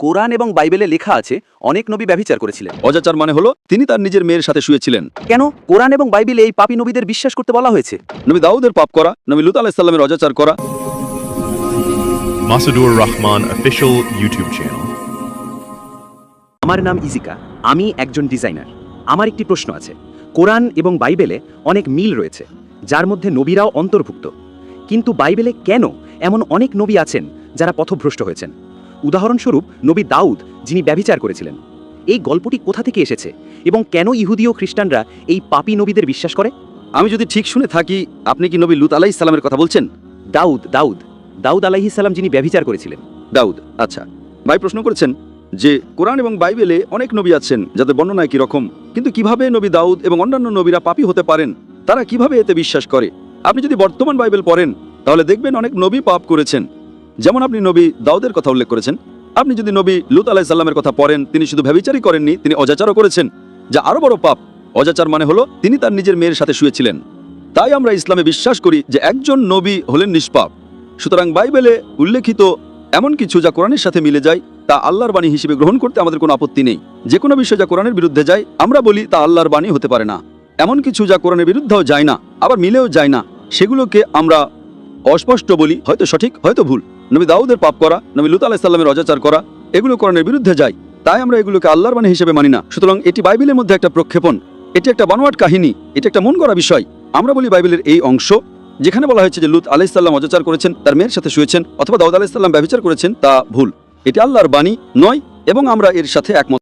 কোরআন এবং বাইবেলে লেখা আছে অনেক নবী ব্যভিচার করেছিলেন। অজাচার মানে হলো তিনি তার নিজের মেয়ের সাথে শুয়েছিলেন। কেন কোরআন এবং বাইবেলে এই পাপী নবীদের বিশ্বাস করতে বলা হয়েছে? নবী দাউদের পাপ করা, নবী লূত আলাইহিস সালামের অজাচার করা। Masadur Rahman official YouTube channel. আমার নাম ইজিকা, আমি একজন ডিজাইনার। আমার একটি প্রশ্ন আছে। কোরআন এবং বাইবেলে অনেক মিল রয়েছে, যার মধ্যে নবীরাও অন্তর্ভুক্ত। কিন্তু বাইবেলে কেন এমন অনেক নবী আছেন যারা পথভ্রষ্ট হয়েছেন? উদাহরণস্বরূপ নবী দাউদ, যিনি ব্যভিচার করেছিলেন। এই গল্পটি কোথা থেকে এসেছে এবং কেন ইহুদি ও খ্রিস্টানরা এই পাপী নবীদের বিশ্বাস করে? আমি যদি ঠিক শুনে থাকি, আপনি কি নবী লূত আলাইহিস সালামের কথা বলছেন? দাউদ আলাইহিস সালাম, যিনি ব্যভিচার করেছিলেন। দাউদ, আচ্ছা। ভাই প্রশ্ন করেছেন যে কোরআন এবং বাইবেলে অনেক নবী আছেন যাদের বর্ণনা একই রকম, কিন্তু কিভাবে নবী দাউদ এবং অন্যান্য নবীরা পাপী হতে পারেন, তারা কিভাবে এতে বিশ্বাস করে? আপনি যদি বর্তমান বাইবেল পড়েন তাহলে দেখবেন অনেক নবী পাপ করেছেন। যেমন আপনি নবী দাউদের কথা উল্লেখ করেছেন। আপনি যদি নবী লূত আলাইহিস সালামের কথা পড়েন, তিনি শুধু ব্যভিচারই করেননি, তিনি অজাচারও করেছেন, যা আরো বড় পাপ। অজাচার মানে হলো তিনি তার নিজের মেয়ের সাথে শুয়েছিলেন। তাই আমরা ইসলামে বিশ্বাস করি যে একজন নবী হলেন নিষ্পাপ। সুতরাং বাইবেলে উল্লেখিত এমন কিছু যা কোরআনের সাথে মিলে যায়, তা আল্লাহর বাণী হিসেবে গ্রহণ করতে আমাদের কোনো আপত্তি নেই। যে কোনো বিষয় যা কোরআনের বিরুদ্ধে যায়, আমরা বলি তা আল্লাহর বাণী হতে পারে না। এমন কিছু যা কোরআনের বিরুদ্ধেও যায় না, আবার মিলেও যায় না, সেগুলোকে আমরা অস্পষ্ট বলি, হয়তো সঠিক হয়তো ভুল। নবী দাউদের পাপ করা, নবী লূত আলাইহিস সালামের অজাচার করা, এগুলো কোরআনের বিরুদ্ধে যায়, তাই আমরা এগুলোকে আল্লাহর বাণী হিসেবে মানি না। সুতরাং এটি বাইবেলের মধ্যে একটা প্রক্ষেপণ, এটি একটা বানোয়াট কাহিনী, এটি একটা মন গড়া বিষয়। আমরা বলি বাইবেলের এই অংশ যেখানে বলা হয়েছে যে লূত আলাইহিস সালাম অজাচার করেছেন, তার মেয়ের সাথে শুয়েছেন, অথবা দাউদ আলাইহিস সালাম ব্যভিচার করেছেন, তা ভুল। এটি আল্লাহর বাণী নয় এবং আমরা এর সাথে একমত।